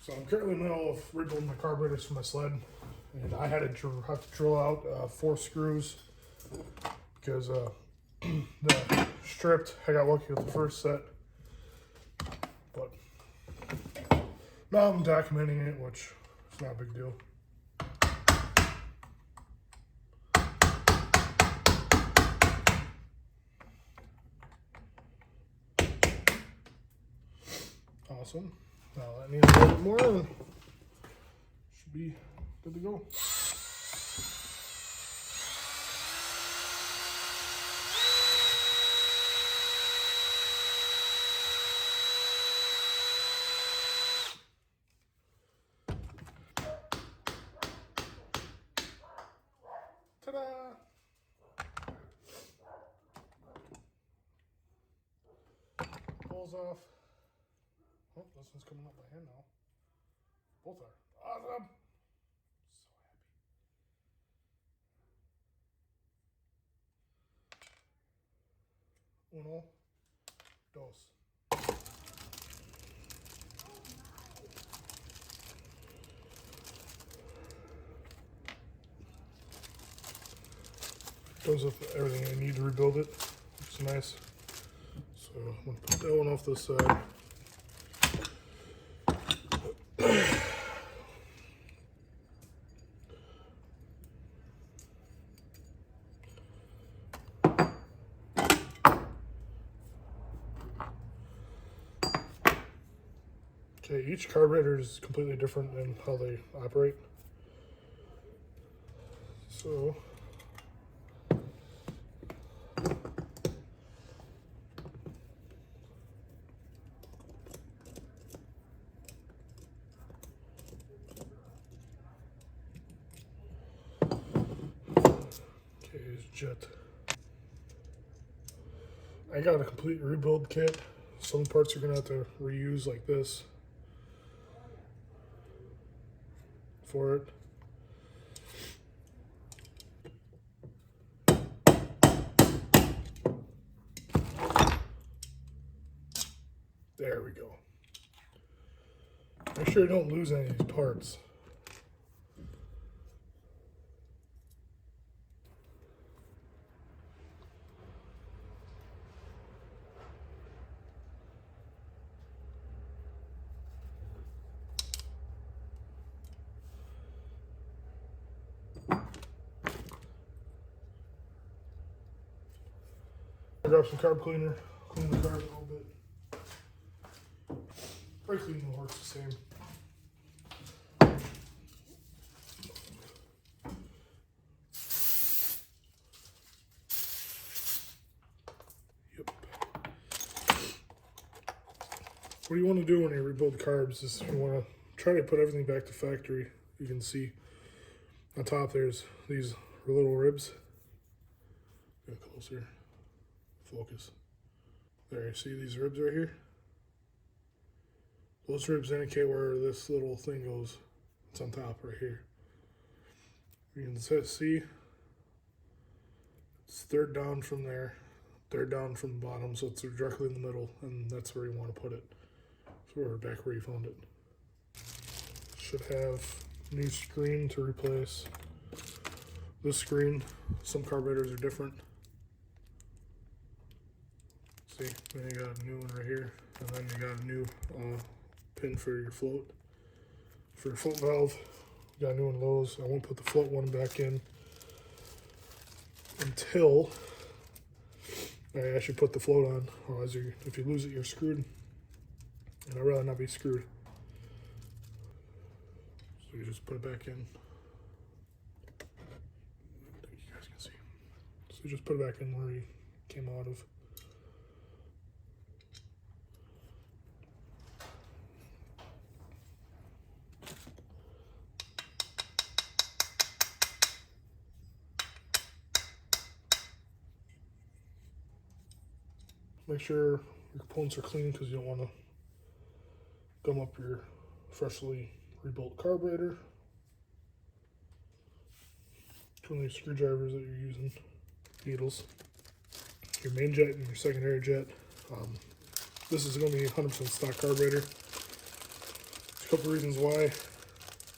So I'm currently in the middle of rebuilding my carburetors for my sled, and I had to have to drill out 4 screws because the stripped. I got lucky with the first set, but now I'm documenting it, which is not a big deal. Awesome. Now that needs a little bit more and should be good to go. Ta-da! Pulls off. Oh, this one's coming up by hand now. Both are. Awesome! So happy. Uno, dos. Goes with everything I need to rebuild it, which is nice. So I'm going to put that one off this side. Okay, each carburetor is completely different in how they operate. So here's jet. I got a complete rebuild kit. Some parts you're gonna have to reuse like this for it. There we go. Make sure you don't lose any of these parts. I grab some carb cleaner, clean the carb a little bit. Brake cleaning works the same. Yep. What you want to do when you rebuild carbs is you want to try to put everything back to factory. You can see on top there's these little ribs. Get closer. Focus. There, you see these ribs right here? Those ribs indicate where this little thing goes. It's on top right here. You can see it's third down from there, third down from the bottom, so it's directly in the middle, and that's where you want to put it. So we're back where you found it. Should have new screen to replace this screen. Some carburetors are different. See, then you got a new one right here, and then you got a new pin for your float. For your float valve, you got a new one of those. I won't put the float one back in until I actually put the float on. Otherwise, if you lose it, you're screwed. And I'd rather not be screwed. So you just put it back in. I think you guys can see. So you just put it back in where you came out of. Make sure your components are clean because you don't want to gum up your freshly rebuilt carburetor. Two of these screwdrivers that you're using, needles. Your main jet and your secondary jet. This is going to be 100% stock carburetor. A couple reasons why.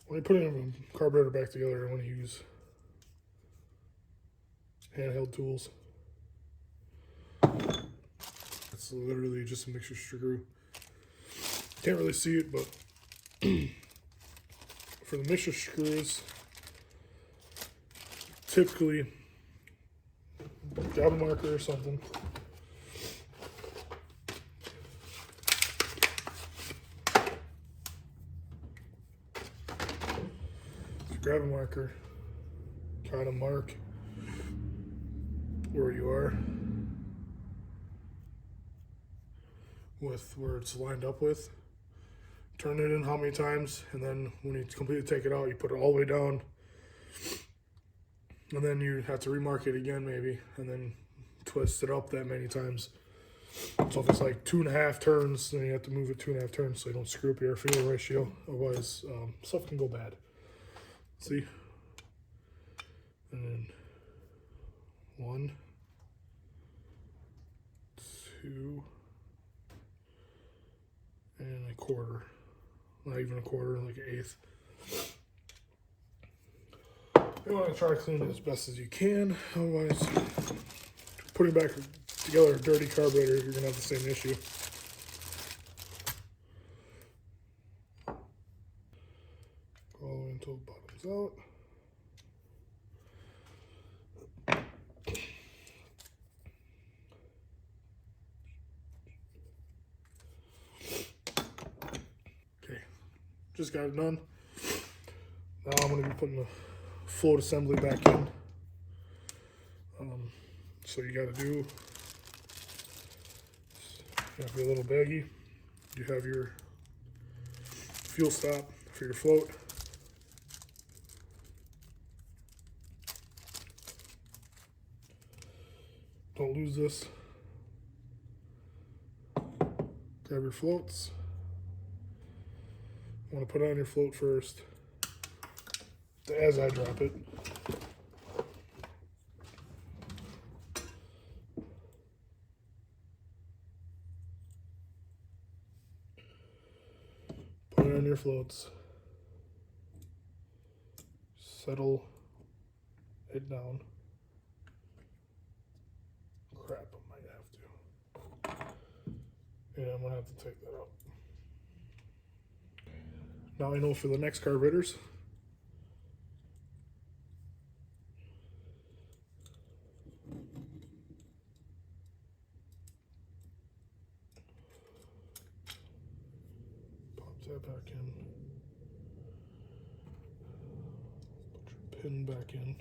When you're putting a carburetor back together, I want to use handheld tools. It's literally just a mixer screw. Can't really see it, but for the mixer screws, typically grab a marker or something. Grab a marker, try to mark where you are with where it's lined up with. Turn it in how many times, and then when you completely take it out, you put it all the way down, and then you have to remark it again maybe, and then twist it up that many times. So if it's like 2.5 turns, then you have to move it 2.5 turns so you don't screw up your air-fuel ratio. Otherwise, stuff can go bad. See? And then 1, 2, and a quarter. Not even a quarter, like an eighth. You want to try to clean it as best as you can. Otherwise, putting back together a dirty carburetor, you're going to have the same issue. Go all the way until it bottoms out. Just got it done. Now I'm going to be putting the float assembly back in. So you got to do, you have your little baggie. You have your fuel stop for your float. Don't lose this. Grab your floats. You want to put on your float first as I drop it. Put it on your floats. Settle it down. Crap, I might have to. Yeah, I'm gonna have to take that out. Now I know for the next carburetors, pop that back in, put your pin back in.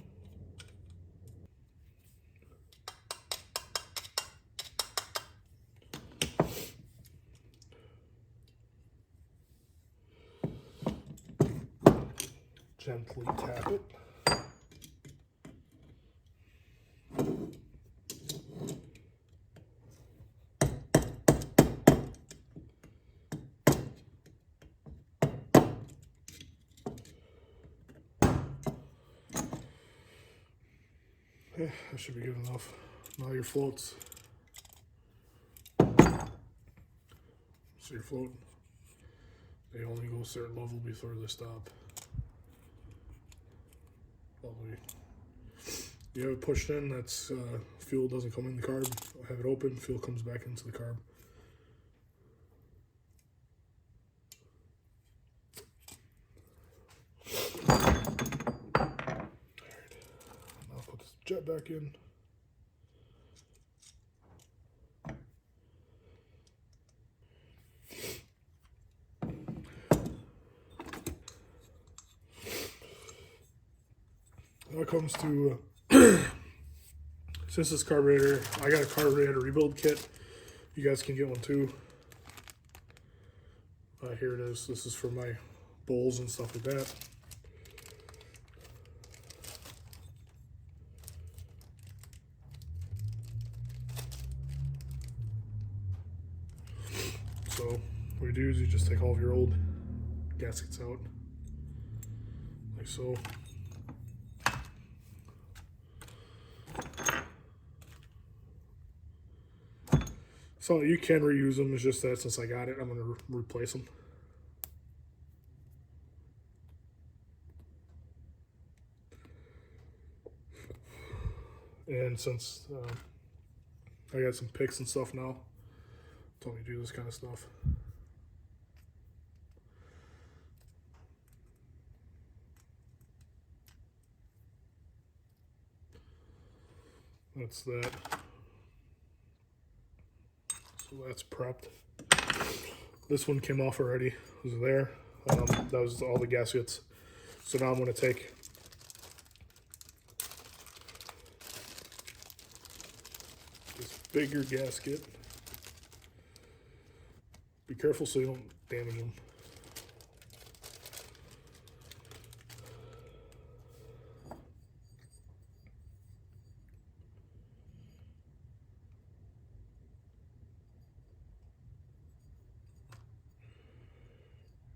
Gently tap it. Yeah, that should be good enough. Now your floats. So your float, they only go a certain level before they stop. Lovely. You have it pushed in, that's fuel doesn't come in the carb. I have it open, fuel comes back into the carb. Alright, now I'll put this jet back in. Now it comes to, since this carburetor, I got a carburetor rebuild kit. You guys can get one too. Here it is. This is for my bowls and stuff like that. So what you do is you just take all of your old gaskets out, like so. So you can reuse them, it's just that since I got it, I'm going to replace them. And since I got some picks and stuff now, told me to do this kind of stuff. That's that. So that's prepped. This one came off already. It was there. That was all the gaskets. So now I'm going to take this bigger gasket. Be careful so you don't damage them.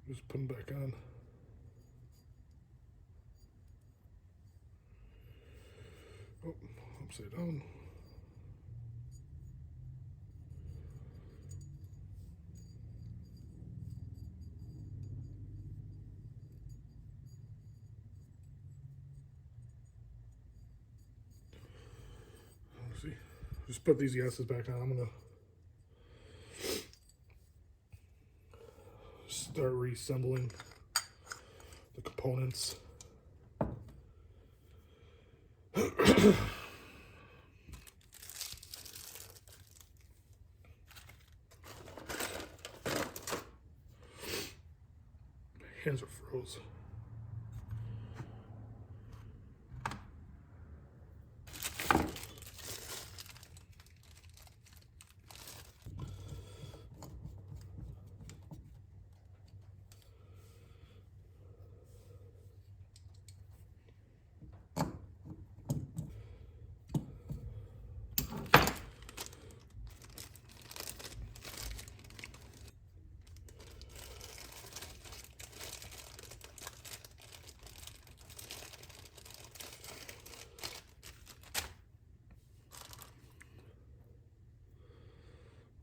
Just put them back on. Oh, upside down. Let's see. Just put these gaskets back on. I'm gonna start reassembling the components. Hands are froze.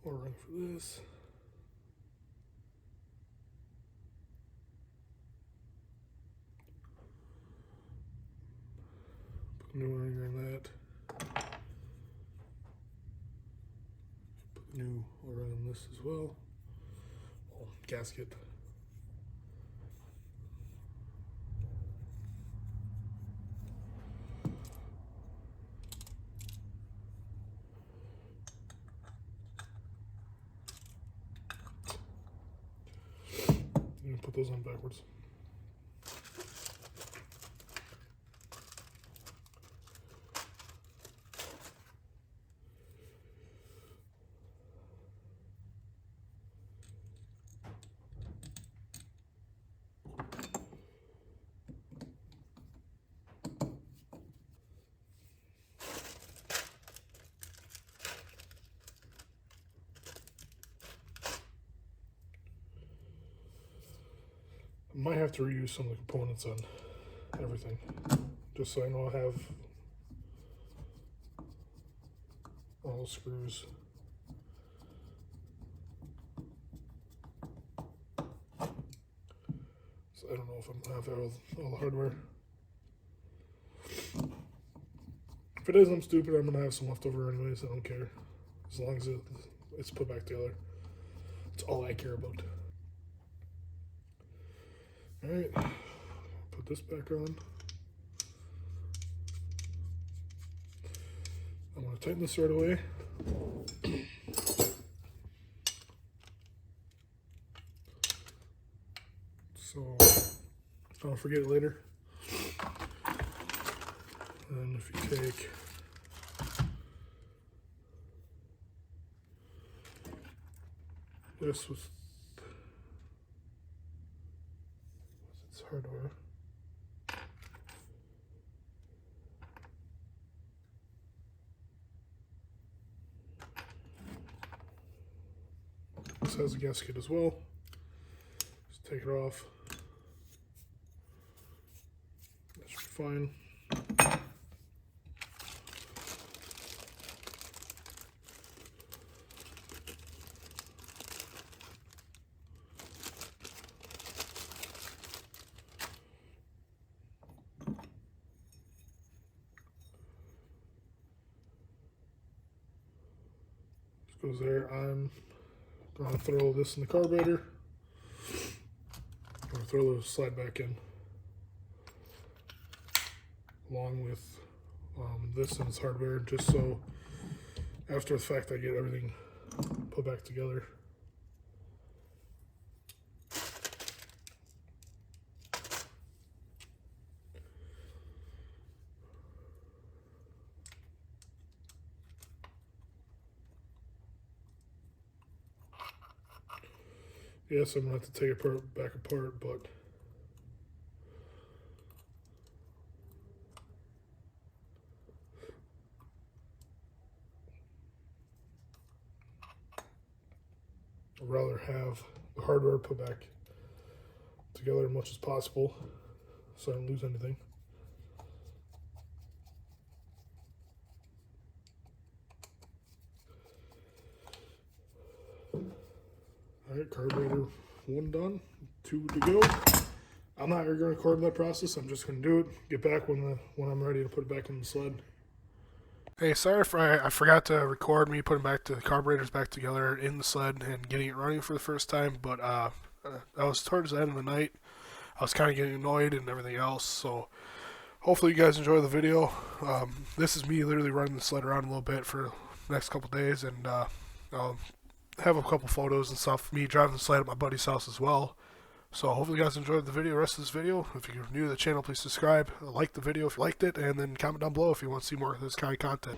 We'll run for this. Put a new ring on that. Put a new ring on this as well. Oh, gasket. I'm gonna put those on backwards. I might have to reuse some of the components on everything, just so I know I have all the screws. So I don't know if I'm gonna have all the hardware. If it is, I'm stupid. I'm gonna have some left over anyways. I don't care, as long as it's put back together. That's all I care about. All right, put this back on. I'm gonna tighten this right away. So don't forget it later. And if you take this with its hardware. This has a gasket as well. Just take it off. That should be fine. goes there. I'm going to throw this in the carburetor. I'm going to throw the slide back in, along with this and its hardware, just so after the fact I get everything put back together. Yes, I'm going to have to take it back apart, but I'd rather have the hardware put back together as much as possible so I don't lose anything. Alright, carburetor 1 done, 2 to go. I'm not going to record that process. I'm just going to do it, get back when I'm ready to put it back in the sled. Hey, sorry if I forgot to record me putting the carburetors back together in the sled and getting it running for the first time, but I was towards the end of the night. I was kind of getting annoyed and everything else, so hopefully you guys enjoy the video. This is me literally running the sled around a little bit for the next couple days, and I'll have a couple photos and stuff, me driving the sled at my buddy's house as well. So hopefully you guys enjoyed the rest of this video. If you're new to the channel, please subscribe, like the video if you liked it, and then comment down below if you want to see more of this kind of content.